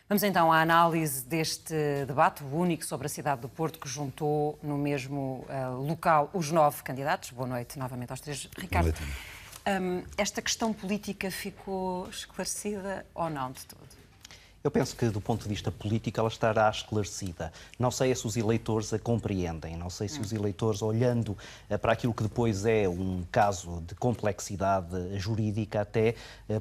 Vamos então à análise deste debate, o único sobre a cidade do Porto, que juntou no mesmo local os 9 candidatos. Boa noite novamente aos três. Ricardo, esta questão política ficou esclarecida ou não de todo? Eu penso que, do ponto de vista político, ela estará esclarecida. Não sei se os eleitores a compreendem, não sei se os eleitores, olhando para aquilo que depois é um caso de complexidade jurídica até,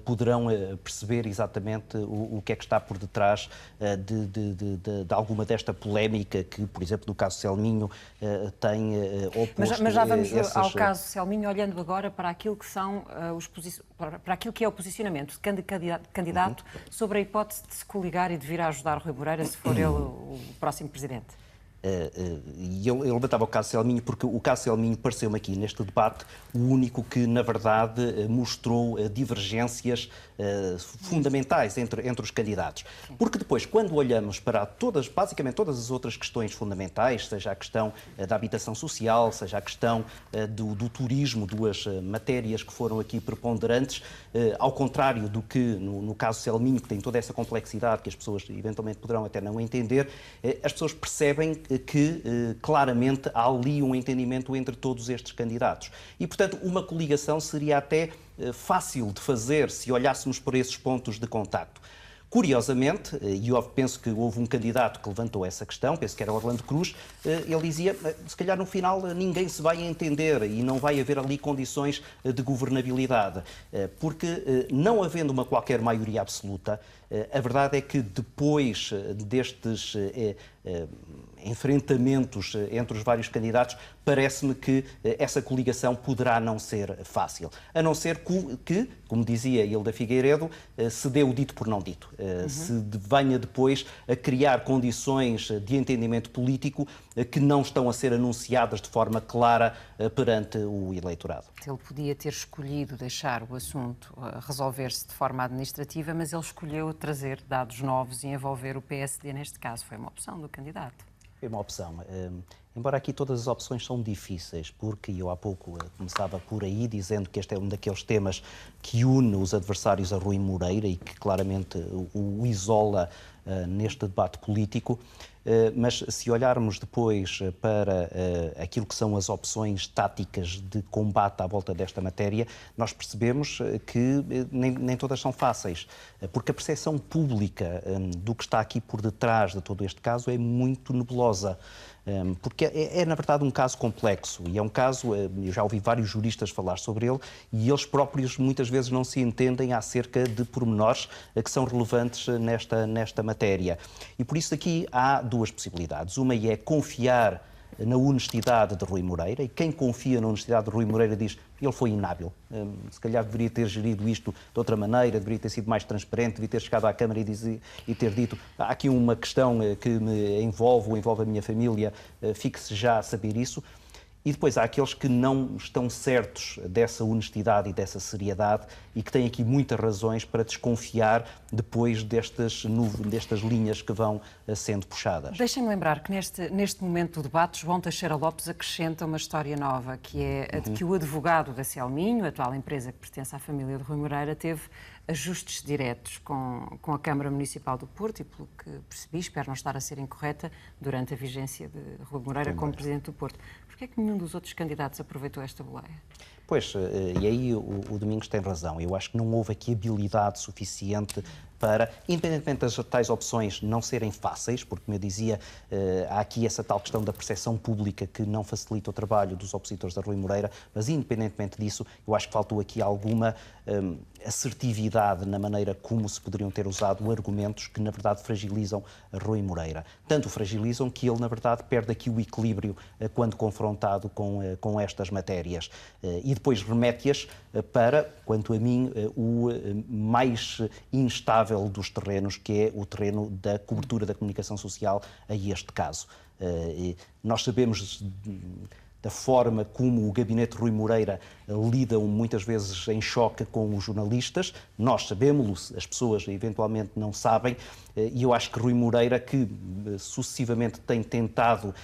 poderão perceber exatamente o que é que está por detrás de alguma desta polémica que, por exemplo, no caso Selminho, tem oposto... Mas já vamos ao caso Selminho, olhando agora para aquilo que são para aquilo que é o posicionamento de candidato sobre a hipótese de se coligar e de vir a ajudar Rui Moreira se for ele o próximo presidente. E eu levantava o caso Selminho porque o caso Selminho pareceu-me aqui neste debate o único que, na verdade, mostrou divergências fundamentais entre os candidatos. Porque depois, quando olhamos para basicamente todas as outras questões fundamentais, seja a questão da habitação social, seja a questão do turismo, duas matérias que foram aqui preponderantes, ao contrário do que no caso Selminho, que tem toda essa complexidade que as pessoas eventualmente poderão até não entender, as pessoas percebem que claramente há ali um entendimento entre todos estes candidatos. E, portanto, uma coligação seria até fácil de fazer se olhássemos por esses pontos de contacto. Curiosamente, e eu penso que houve um candidato que levantou essa questão, penso que era Orlando Cruz, ele dizia, se calhar no final ninguém se vai entender e não vai haver ali condições de governabilidade, porque não havendo uma qualquer maioria absoluta, a verdade é que depois destes enfrentamentos entre os vários candidatos, parece-me que essa coligação poderá não ser fácil. A não ser que, como dizia Hilda Figueiredo, se dê o dito por não dito. Se venha depois a criar condições de entendimento político que não estão a ser anunciadas de forma clara perante o eleitorado. Ele podia ter escolhido deixar o assunto resolver-se de forma administrativa, mas ele escolheu trazer dados novos e envolver o PSD neste caso. Foi uma opção do candidato. É uma opção. Embora aqui todas as opções são difíceis, porque eu há pouco começava por aí dizendo que este é um daqueles temas que une os adversários a Rui Moreira e que claramente o isola neste debate político. Mas se olharmos depois para aquilo que são as opções táticas de combate à volta desta matéria, nós percebemos que nem todas são fáceis, porque a percepção pública do que está aqui por detrás de todo este caso é muito nebulosa. Porque é, na verdade, um caso complexo e é um caso, eu já ouvi vários juristas falar sobre ele e eles próprios muitas vezes não se entendem acerca de pormenores que são relevantes nesta matéria. E por isso aqui há duas possibilidades. Uma é confiar na honestidade de Rui Moreira, e quem confia na honestidade de Rui Moreira diz que ele foi inábil. Se calhar deveria ter gerido isto de outra maneira, deveria ter sido mais transparente, deveria ter chegado à Câmara e ter dito há aqui uma questão que me envolve ou envolve a minha família, fique-se já a saber isso. E depois há aqueles que não estão certos dessa honestidade e dessa seriedade e que têm aqui muitas razões para desconfiar depois destas linhas que vão sendo puxadas. Deixem-me lembrar que neste momento do debate, João Teixeira Lopes acrescenta uma história nova, que é a de que o advogado da Selminho, a atual empresa que pertence à família de Rui Moreira, teve ajustes diretos com a Câmara Municipal do Porto e, pelo que percebi, espero não estar a ser incorreta, durante a vigência de Rui Moreira como Presidente do Porto. Porquê é que nenhum dos outros candidatos aproveitou esta boleia? Pois, e aí o Domingos tem razão. Eu acho que não houve aqui habilidade suficiente para, independentemente das tais opções não serem fáceis, porque, como eu dizia, há aqui essa tal questão da percepção pública que não facilita o trabalho dos opositores da Rui Moreira, mas, independentemente disso, eu acho que faltou aqui alguma assertividade na maneira como se poderiam ter usado argumentos que, na verdade, fragilizam Rui Moreira. Tanto fragilizam que ele, na verdade, perde aqui o equilíbrio quando confrontado com estas matérias. E depois remete-as para, quanto a mim, o mais instável dos terrenos, que é o terreno da cobertura da comunicação social a este caso. Nós sabemos da forma como o gabinete Rui Moreira lidam muitas vezes em choque com os jornalistas. Nós sabemos, as pessoas eventualmente não sabem, e eu acho que Rui Moreira, que sucessivamente tem tentado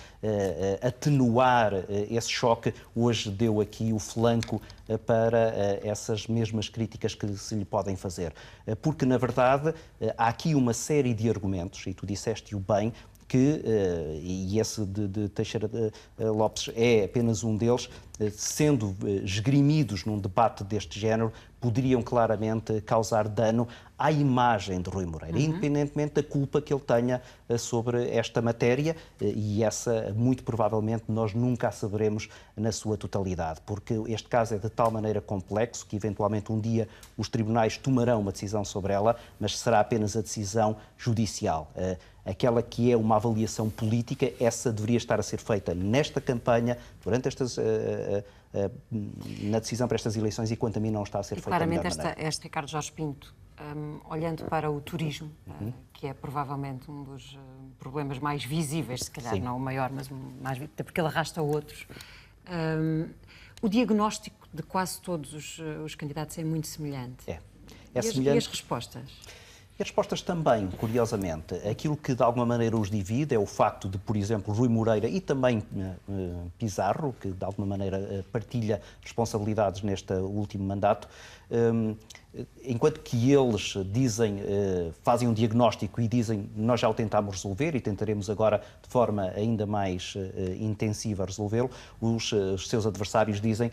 atenuar esse choque, hoje deu aqui o flanco para essas mesmas críticas que se lhe podem fazer. Porque, na verdade, há aqui uma série de argumentos, e tu disseste-o bem, e esse de Teixeira Lopes é apenas um deles, sendo esgrimidos num debate deste género, poderiam claramente causar dano à imagem de Rui Moreira, independentemente da culpa que ele tenha sobre esta matéria, e essa, muito provavelmente, nós nunca a saberemos na sua totalidade, porque este caso é de tal maneira complexo que, eventualmente, um dia os tribunais tomarão uma decisão sobre ela, mas será apenas a decisão judicial. Aquela que é uma avaliação política, essa deveria estar a ser feita nesta campanha, durante estas, na decisão para estas eleições, e quanto a mim não está a ser feita da melhor maneira. Claramente, este Ricardo Jorge Pinto, olhando para o turismo, que é provavelmente um dos problemas mais visíveis, se calhar não o maior, mas mais até porque ele arrasta outros, o diagnóstico de quase todos os candidatos é muito semelhante. É semelhante. E as respostas? E as respostas também, curiosamente. Aquilo que de alguma maneira os divide é o facto de, por exemplo, Rui Moreira e também Pizarro, que de alguma maneira partilha responsabilidades neste último mandato, enquanto que eles dizem, fazem um diagnóstico e dizem nós já o tentámos resolver e tentaremos agora de forma ainda mais intensiva resolvê-lo, os seus adversários dizem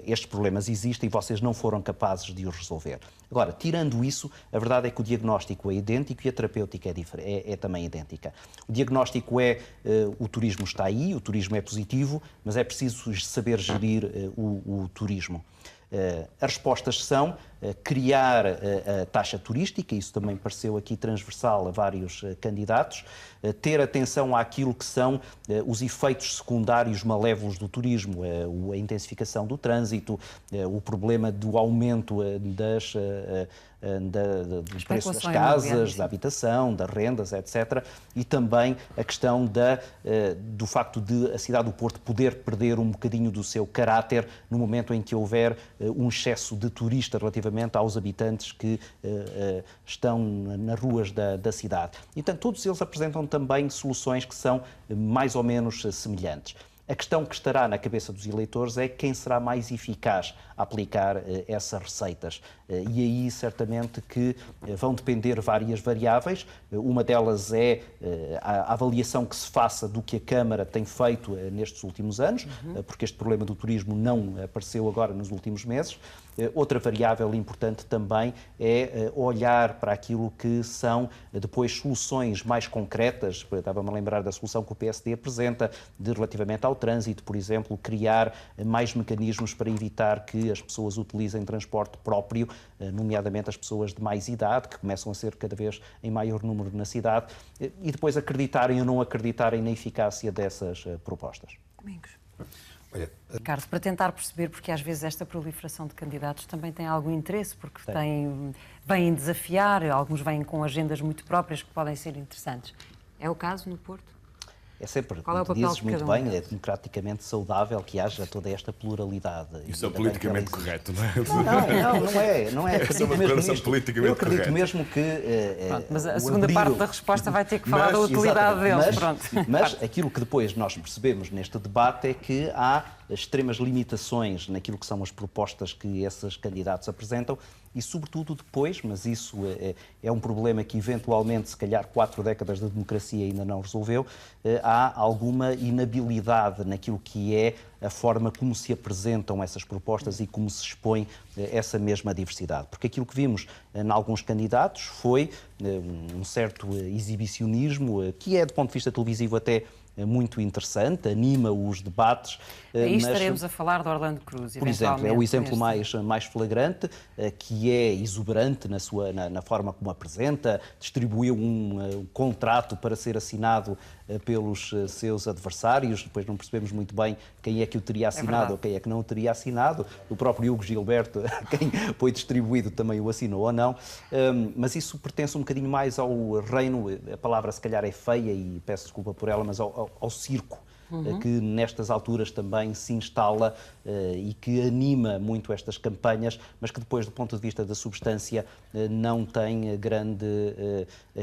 estes problemas existem e vocês não foram capazes de os resolver. Agora, tirando isso, a verdade é que o diagnóstico é idêntico e a terapêutica é também idêntica. O diagnóstico é o turismo está aí, o turismo é positivo, mas é preciso saber gerir o turismo. As respostas são criar a taxa turística, isso também pareceu aqui transversal a vários candidatos, ter atenção àquilo que são os efeitos secundários malévolos do turismo, a intensificação do trânsito, o problema do aumento do preço das casas, da habitação, das rendas, etc. E também a questão do facto de a cidade do Porto poder perder um bocadinho do seu caráter no momento em que houver um excesso de turistas relativamente aos habitantes que estão nas ruas da cidade. Então, todos eles apresentam também soluções que são mais ou menos semelhantes. A questão que estará na cabeça dos eleitores é quem será mais eficaz a aplicar essas receitas. E aí, certamente, que vão depender várias variáveis. Uma delas é a avaliação que se faça do que a Câmara tem feito nestes últimos anos, porque este problema do turismo não apareceu agora nos últimos meses. Outra variável importante também é olhar para aquilo que são depois soluções mais concretas. Estava-me a lembrar da solução que o PSD apresenta relativamente ao trânsito, por exemplo, criar mais mecanismos para evitar que as pessoas utilizem transporte próprio, nomeadamente as pessoas de mais idade, que começam a ser cada vez em maior número na cidade, e depois acreditarem ou não acreditarem na eficácia dessas propostas. Domingos. Ricardo, para tentar perceber, porque às vezes esta proliferação de candidatos também tem algum interesse, porque vêm desafiar, alguns vêm com agendas muito próprias que podem ser interessantes. É o caso no Porto? É sempre, como dizes muito bem, é democraticamente saudável que haja toda esta pluralidade. Isso é politicamente correto, não é? Não é. Isso é uma declaração politicamente correta. Eu acredito mesmo que... Pronto, mas a segunda parte da resposta vai ter que falar da utilidade deles. Mas aquilo que depois nós percebemos neste debate é que há extremas limitações naquilo que são as propostas que esses candidatos apresentam e, sobretudo, depois, mas isso é um problema que, eventualmente, se calhar 4 décadas de democracia ainda não resolveu, há alguma inabilidade naquilo que é a forma como se apresentam essas propostas e como se expõe essa mesma diversidade. Porque aquilo que vimos em alguns candidatos foi um certo exibicionismo, que é, do ponto de vista televisivo, até muito interessante, anima os debates. Aí estaremos a falar de Orlando Cruz, por exemplo, é o exemplo mais flagrante, que é exuberante na forma como apresenta, distribuiu um contrato para ser assinado pelos seus adversários, depois não percebemos muito bem quem é que o teria assinado ou quem é que não o teria assinado, o próprio Hugo Gilberto, quem foi distribuído também o assinou ou não, mas isso pertence um bocadinho mais ao reino, a palavra se calhar é feia e peço desculpa por ela, mas ao circo. que nestas alturas também se instala e que anima muito estas campanhas, mas que depois, do ponto de vista da substância, não tem grande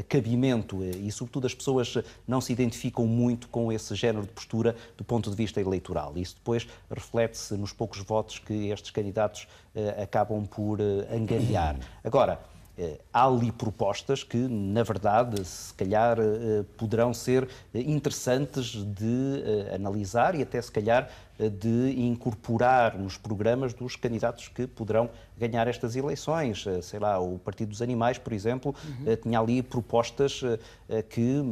cabimento e, sobretudo, as pessoas não se identificam muito com esse género de postura do ponto de vista eleitoral. Isso depois reflete-se nos poucos votos que estes candidatos acabam por angariar. Agora, há ali propostas que, na verdade, se calhar poderão ser interessantes de analisar e até, se calhar, de incorporar nos programas dos candidatos que poderão ganhar estas eleições. Sei lá, o Partido dos Animais, por exemplo, tinha ali propostas que,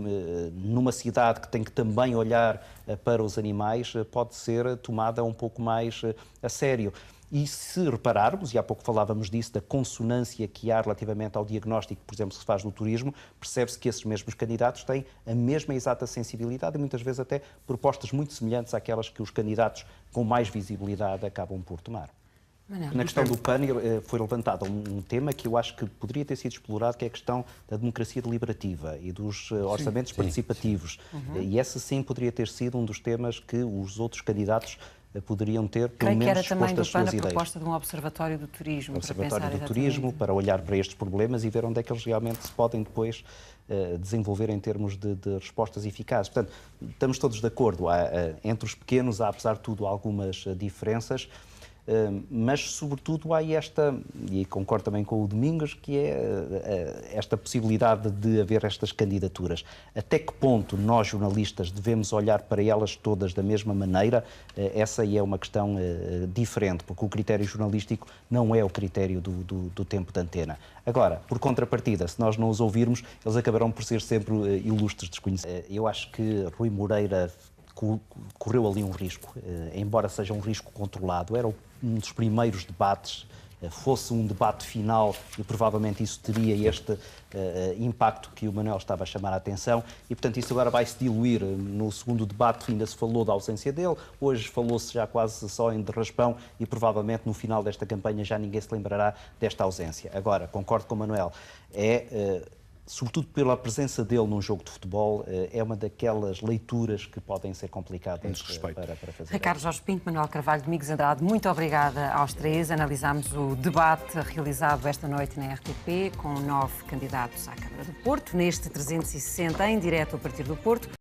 numa cidade que tem que também olhar para os animais, pode ser tomada um pouco mais a sério. E se repararmos, e há pouco falávamos disso, da consonância que há relativamente ao diagnóstico, por exemplo, que se faz do turismo, percebe-se que esses mesmos candidatos têm a mesma exata sensibilidade e muitas vezes até propostas muito semelhantes àquelas que os candidatos com mais visibilidade acabam por tomar. Na questão do pânico foi levantado um tema que eu acho que poderia ter sido explorado, que é a questão da democracia deliberativa e dos orçamentos participativos. E essa sim poderia ter sido um dos temas que os outros candidatos poderiam ter, pelo menos, exposto as suas ideias. Creio que era também do PAN a proposta de um observatório do turismo. Observatório do turismo, para olhar para estes problemas e ver onde é que eles realmente se podem depois desenvolver em termos de respostas eficazes. Portanto, estamos todos de acordo. Entre os pequenos há, apesar de tudo, algumas diferenças, mas, sobretudo, há esta, e concordo também com o Domingos, que é esta possibilidade de haver estas candidaturas. Até que ponto nós, jornalistas, devemos olhar para elas todas da mesma maneira? Essa aí é uma questão diferente, porque o critério jornalístico não é o critério do tempo de antena. Agora, por contrapartida, se nós não os ouvirmos, eles acabarão por ser sempre ilustres desconhecidos. Eu acho que Rui Moreira correu ali um risco, embora seja um risco controlado. Era um dos primeiros debates, fosse um debate final e provavelmente isso teria este impacto que o Manuel estava a chamar a atenção e, portanto, isso agora vai se diluir. No segundo debate ainda se falou da ausência dele, hoje falou-se já quase só em de raspão e provavelmente no final desta campanha já ninguém se lembrará desta ausência. Agora, concordo com o Manuel, sobretudo pela presença dele num jogo de futebol, é uma daquelas leituras que podem ser complicadas para fazer. Ricardo Jorge Pinto, Manuel Carvalho, Domingos Andrade, muito obrigada aos três. Analisámos o debate realizado esta noite na RTP com 9 candidatos à Câmara do Porto, neste 360 em direto a partir do Porto.